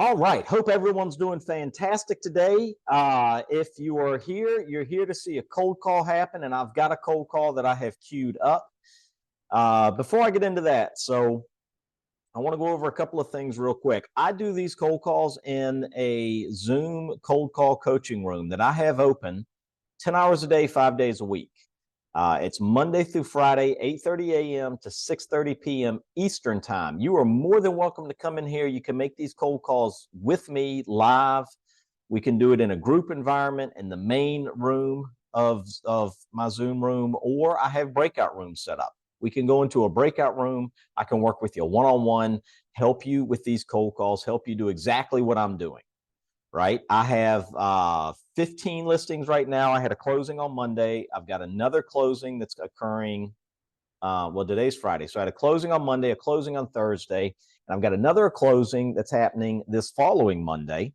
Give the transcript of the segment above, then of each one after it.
All right. Hope everyone's doing fantastic today. If you are here, you're here to see a cold call happen, and I've got a cold call that I have queued up. Before I get into that, so I want to go over a couple of things real quick. I do these cold calls in a Zoom cold call coaching room that I have open 10 hours a day, 5 days a week. It's Monday through Friday, 8:30 a.m. to 6:30 p.m. Eastern time. You are more than welcome to come in here. You can make these cold calls with me live. We can do it in a group environment in the main room of my Zoom room, or I have breakout rooms set up. We can go into a breakout room. I can work with you one-on-one, help you with these cold calls, help you do exactly what I'm doing. Right? I have 15 listings right now. I had a closing on Monday. I've got another closing that's occurring. Well, today's Friday. So I had a closing on Monday, a closing on Thursday, and I've got another closing that's happening this following Monday.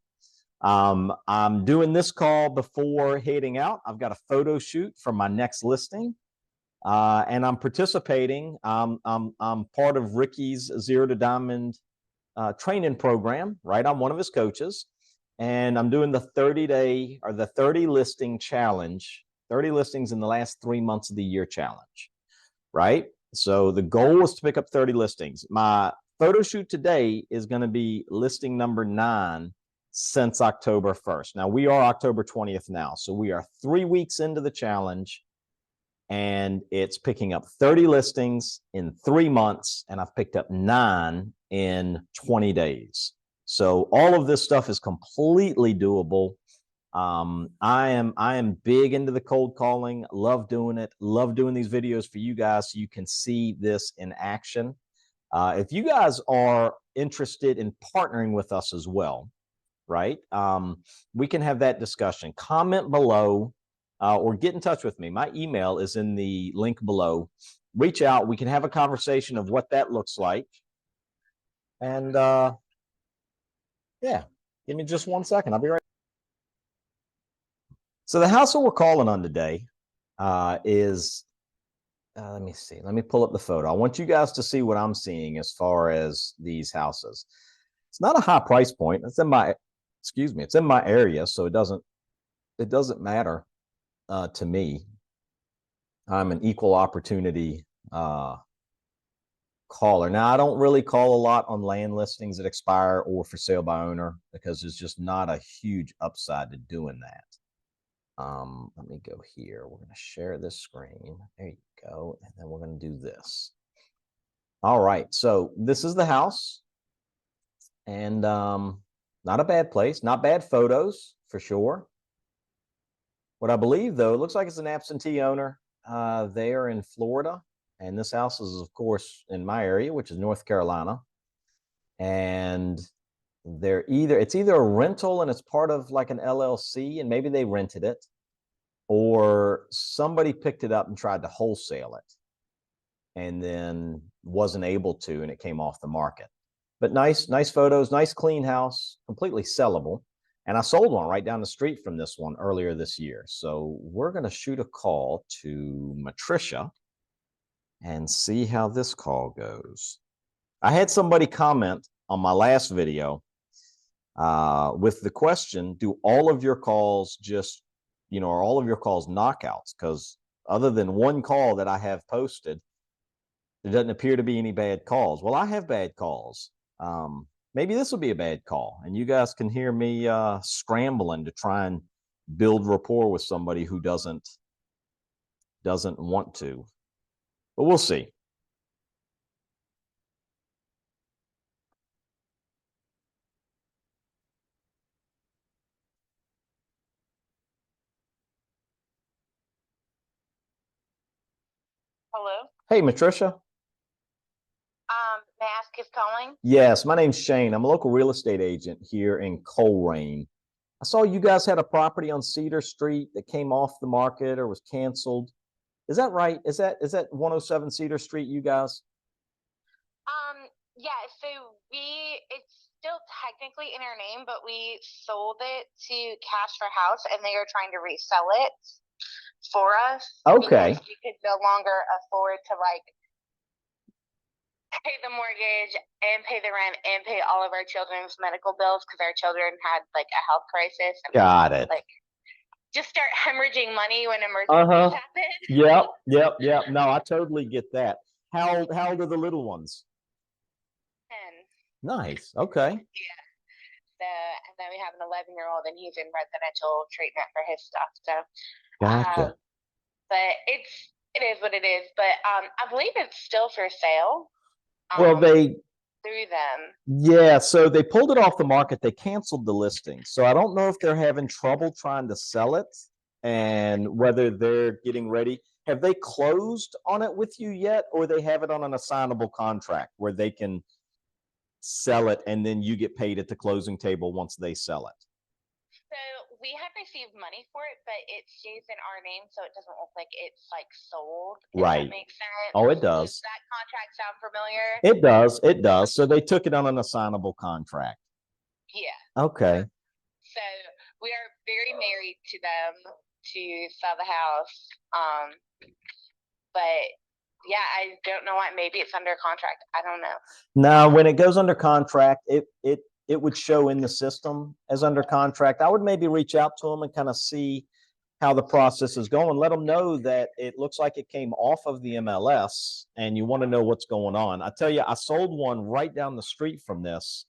I'm doing this call before heading out. I've got a photo shoot for my next listing. And I'm participating. I'm part of Ricky's Zero to Diamond training program, right? I'm one of his coaches. And I'm doing the 30-day or the 30 listing challenge, 30 listings in the last 3 months of the year challenge, right? So the goal is to pick up 30 listings. My photo shoot today is going to be listing number 9 since October 1st. Now we are October 20th now. So we are 3 weeks into the challenge, and it's picking up 30 listings in 3 months. And I've picked up 9 in 20 days. So all of this stuff is completely doable. I am big into the cold calling, love doing it, love doing these videos for you guys so you can see this in action. If you guys are interested in partnering with us as well, right? We can have that discussion. Comment below or get in touch with me. My email is in the link below. Reach out. We can have a conversation of what that looks like. And yeah, give me just 1 second. I'll be right. So the house that we're calling on today is, let me see. Let me pull up the photo. I want you guys to see what I'm seeing as far as these houses. It's not a high price point. It's in my, excuse me, it's in my area, so it doesn't matter to me. I'm an equal opportunity caller. Now, I don't really call a lot on land listings that expire or for sale by owner because there's just not a huge upside to doing that. Let me go here. We're going to share this screen. There you go. And then we're going to do this. All right. So this is the house. And not a bad place. Not bad photos for sure. What I believe, though, it looks like it's an absentee owner. They are in Florida. And this house is, of course, in my area, which is North Carolina. And it's either a rental and it's part of like an LLC, and maybe they rented it, or somebody picked it up and tried to wholesale it and then wasn't able to, and it came off the market. But nice photos, nice clean house, completely sellable. And I sold one right down the street from this one earlier this year. So we're going to shoot a call to Matricia and see how this call goes. I had somebody comment on my last video with the question, do all of your calls just, are all of your calls knockouts? Because other than one call that I have posted, there doesn't appear to be any bad calls. Well, I have bad calls. Maybe this will be a bad call, and you guys can hear me scrambling to try and build rapport with somebody who doesn't want to. But we'll see. Hello. Hey, Matricia. May I ask who's calling? Yes, my name's Shane. I'm a local real estate agent here in Colerain. I saw you guys had a property on Cedar Street that came off the market or was canceled. Is that right? Is that 107 Cedar Street, you guys? Yeah, so it's still technically in our name, but we sold it to Cash for House, and they are trying to resell it for us. Okay. Because we could no longer afford to pay the mortgage and pay the rent and pay all of our children's medical bills because our children had like a health crisis. And Got it. like just start hemorrhaging money when Uh-huh. emergencies happen. Yep. No, I totally get that. How old are the little ones? And Nice. Okay. yeah. So, and then we have an 11-year-old, and he's in residential treatment for his stuff. So, Gotcha. but it is what it is. But I believe it's still for sale. Well, they Through them. yeah, so they pulled it off the market. They canceled the listing. So I don't know if they're having trouble trying to sell it and whether they're getting ready. Have they closed on it with you yet, or they have it on an assignable contract where they can sell it and then you get paid at the closing table once they sell it? So we have received money for it, but it stays in our name, so it doesn't look like it's like sold. If Right. that makes sense. Oh, it Does does. that contract sound familiar? It does. It does. So they took it on an assignable contract. Yeah. Okay. So we are very married to them to sell the house. But yeah, I don't know why. Maybe it's under contract. I don't know. Now, when it goes under contract, it would show in the system as under contract. I would maybe reach out to them and kind of see how the process is going. Let them know that it looks like it came off of the MLS and you want to know what's going on. I tell you, I sold one right down the street from this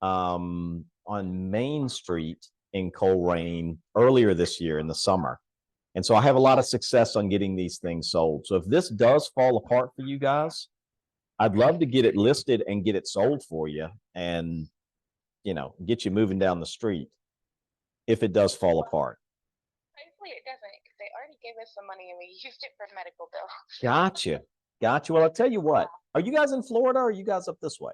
on Main Street in Coleraine earlier this year in the summer. And so I have a lot of success on getting these things sold. So if this does fall apart for you guys, I'd love to get it listed and get it sold for you and, get you moving down the street if it does fall apart. Hopefully it doesn't, because they already gave us some money and we used it for medical bills. Gotcha. Well, I'll tell you what. Are you guys in Florida or are you guys up this way?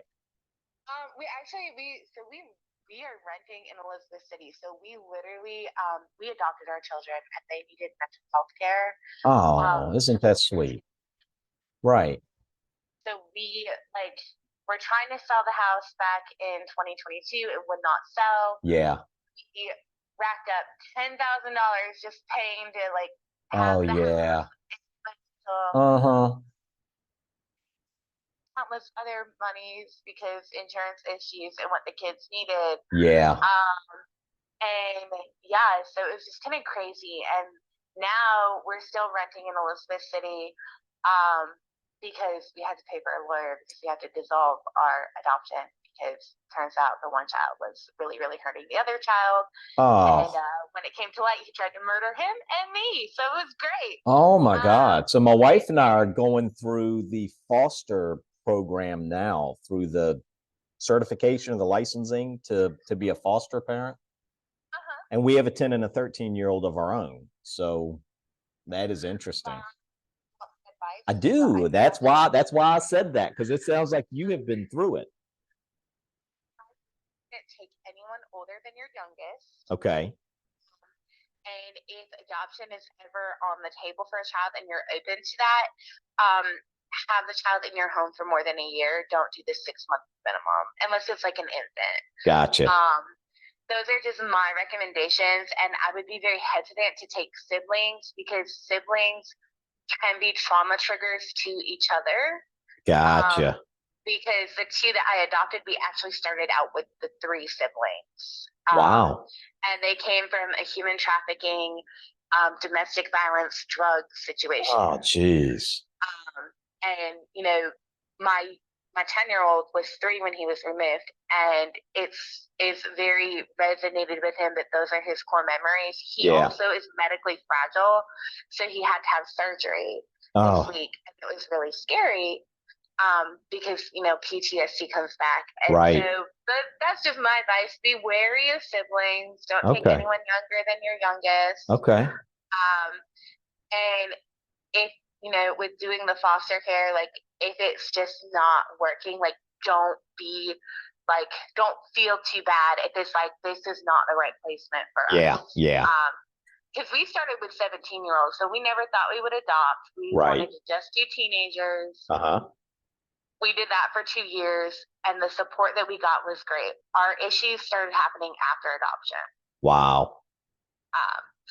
We are renting in Elizabeth City, so we literally we adopted our children and they needed mental health care. Oh, isn't that sweet? Right. So we're trying to sell the house back in 2022. It would not sell. Yeah. We racked up $10,000 just paying to Oh, have the yeah. house. Uh-huh. Countless other monies because insurance issues and what the kids needed. Yeah. And yeah, so it was just kind of crazy. And now we're still renting in Elizabeth City because we had to pay for a lawyer because we had to dissolve our adoption because turns out the one child was really, really hurting the other child. Oh. And when it came to light, he tried to murder him and me. So it was great. Oh my God. So my wife and I are going through the foster program now through the certification of the licensing to be a foster parent. And we have a 10 and a 13-year-old of our own. So that is interesting. I do. That's why I said that, because it sounds like you have been through it. Take anyone older than your youngest. Okay. And if adoption is ever on the table for a child and you're open to that, have the child in your home for more than a year. Don't do the 6-month minimum unless it's like an infant. Gotcha. Those are just my recommendations, and I would be very hesitant to take siblings because siblings can be trauma triggers to each other. Gotcha. Because the 2 that I adopted, we actually started out with the 3 siblings. Wow. And they came from a human trafficking, domestic violence, drug situation. Oh, geez. And my 10-year-old was 3 when he was removed, and it's very resonated with him that those are his core memories. He also is medically fragile, so he had to have surgery this week, and it was really scary because PTSD comes back. And right. So that's just my advice: be wary of siblings. Don't take anyone younger than your youngest. Okay. And if with doing the foster care, if it's just not working, don't feel too bad if it's this is not the right placement for us. Yeah. Because we started with 17-year-olds, so we never thought we would adopt. We wanted to just do teenagers. We did that for 2 years, and the support that we got was great. Our issues started happening after adoption. Wow.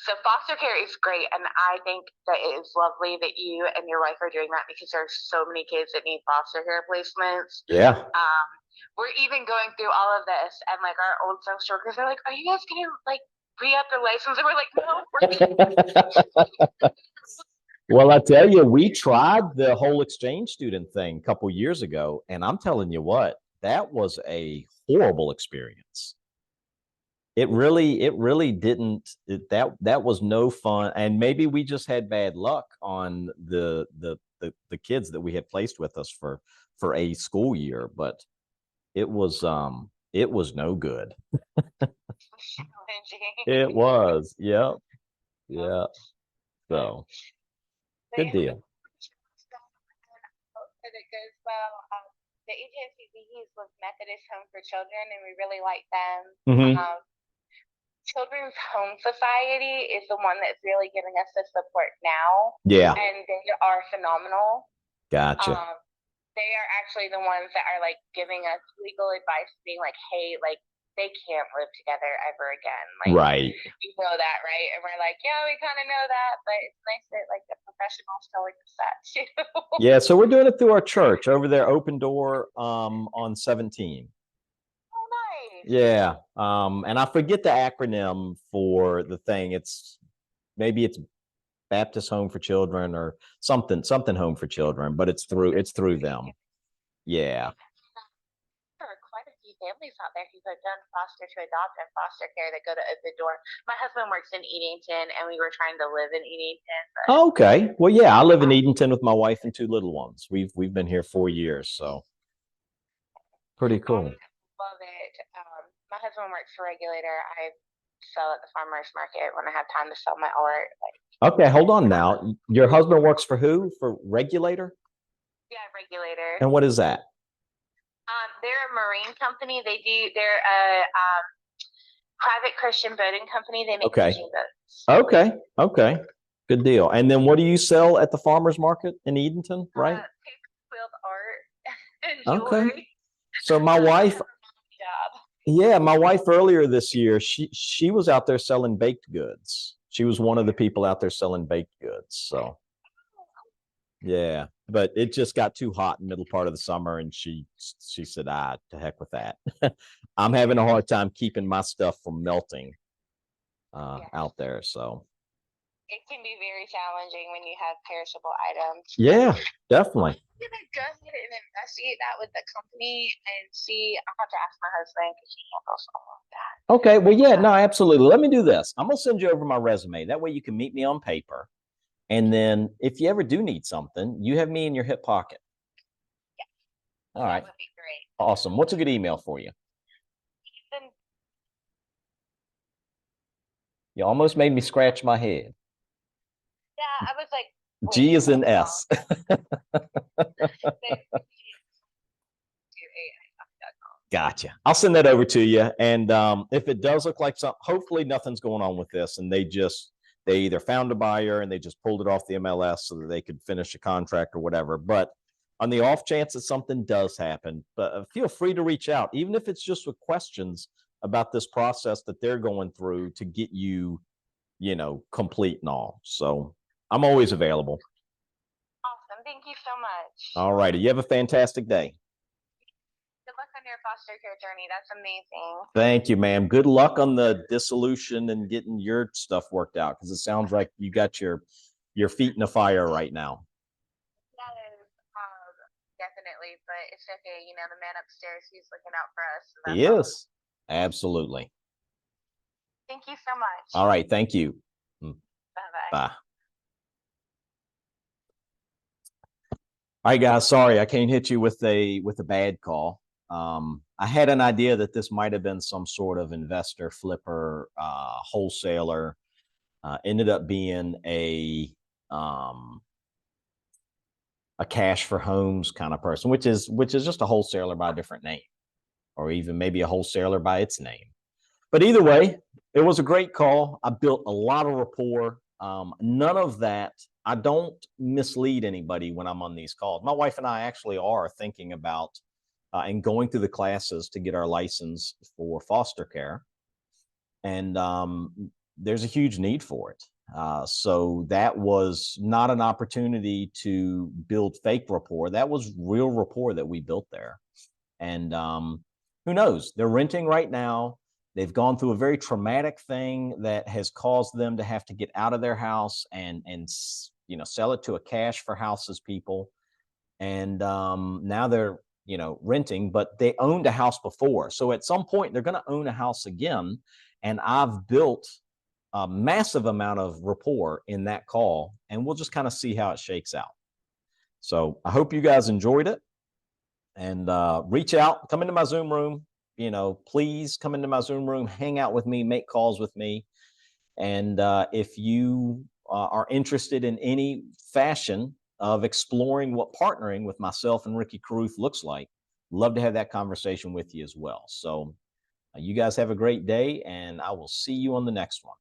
So foster care is great, and I think that it is lovely that you and your wife are doing that because there's so many kids that need foster care placements. Yeah. We're even going through all of this, and like our old social workers are like, "Are you guys gonna like re-up your license?" And we're like, "No, we're." Well, I tell you, we tried the whole exchange student thing a couple years ago, and I'm telling you what, that was a horrible experience. It really didn't. That was no fun, and maybe we just had bad luck on the kids that we had placed with us for a school year, but it was no good. It was, yep, yeah. So good deal. It goes well. The agency we use was Methodist Home for Children, and we really like them. Mhm. Children's Home Society is the one that's really giving us the support now, Yeah, and they are phenomenal. gotcha. They are actually the ones that are like giving us legal advice, being like, "Hey, like they can't live together ever again." Like, Right. you know that, right? And we're like, "Yeah, we kind of know that, but it's nice that like the professionals telling us that too." Yeah, so we're doing it through our church over there, Open Door, on 17. Oh, nice. Yeah. And I forget the acronym for the thing. Maybe it's Baptist Home for Children or something Home for Children, but it's through them. Yeah. There are quite a few families out there who have done foster to adopt and foster care that go to Open Door. My husband works in Edenton, and we were trying to live in Edenton. But Okay. Well, yeah, I live in Edenton with my wife and two little ones. We've been here 4 years, so pretty cool. love it. My husband works for Regulator. I sell at the farmers market when I have time to sell my art. Like, Okay, hold on now. Your husband works for who? For Regulator? yeah, Regulator. And what is that? They're a marine company. They're a private Christian boating company. They make Okay. fishing boats. Okay. Okay. Good deal. And then what do you sell at the farmers market in Edenton, right? Paper quilled art and Okay. jewelry. So my wife, Job. yeah, my wife earlier this year, she was out there selling baked goods. She was one of the people out there selling baked goods. So yeah, but it just got too hot in the middle part of the summer, and she said, "Ah, to heck with that." I'm having a hard time keeping my stuff from melting out there. So It can be very challenging when you have perishable items. yeah, definitely. I'm gonna go ahead and investigate that with the company and see. I'll have to ask my husband because he handles all of that. Okay, well, yeah, no, absolutely. Let me do this. I'm gonna send you over my resume. That way you can meet me on paper. And then if you ever do need something, you have me in your hip pocket. All right. That would be great. Awesome. What's a good email for you? Ethan, You almost made me scratch my head. yeah, I was like, G is in S. Gotcha. I'll send that over to you. And if it does look like something, hopefully nothing's going on with this, and they either found a buyer and they just pulled it off the MLS so that they could finish a contract or whatever. But on the off chance that something does happen, feel free to reach out, even if it's just with questions about this process that they're going through to get you, complete and all. So I'm always available. Awesome. Thank you so much. All righty. You have a fantastic day. Good luck on your foster care journey. That's amazing. Thank you, ma'am. Good luck on the dissolution and getting your stuff worked out, because it sounds like you got your feet in the fire right now. That is definitely, but it's okay. The man upstairs, he's looking out for us. So He is. Absolutely. Thank you so much. All right. Thank you. Bye-bye. Bye. All right, guys. Sorry, I can't hit you with a bad call. I had an idea that this might have been some sort of investor, flipper, wholesaler. Ended up being a cash for homes kind of person, which is just a wholesaler by a different name, or even maybe a wholesaler by its name. But either way, it was a great call. I built a lot of rapport. None of that. I don't mislead anybody when I'm on these calls. My wife and I actually are thinking about and going through the classes to get our license for foster care. And there's a huge need for it. So that was not an opportunity to build fake rapport. That was real rapport that we built there. And who knows? They're renting right now. They've gone through a very traumatic thing that has caused them to have to get out of their house and sell it to a cash for houses people. And now they're renting, but they owned a house before. So at some point they're going to own a house again. And I've built a massive amount of rapport in that call, and we'll just kind of see how it shakes out. So I hope you guys enjoyed it, and reach out, come into my Zoom room. Please come into my Zoom room, hang out with me, make calls with me. And if you are interested in any fashion of exploring what partnering with myself and Ricky Caruth looks like, love to have that conversation with you as well. So you guys have a great day, and I will see you on the next one.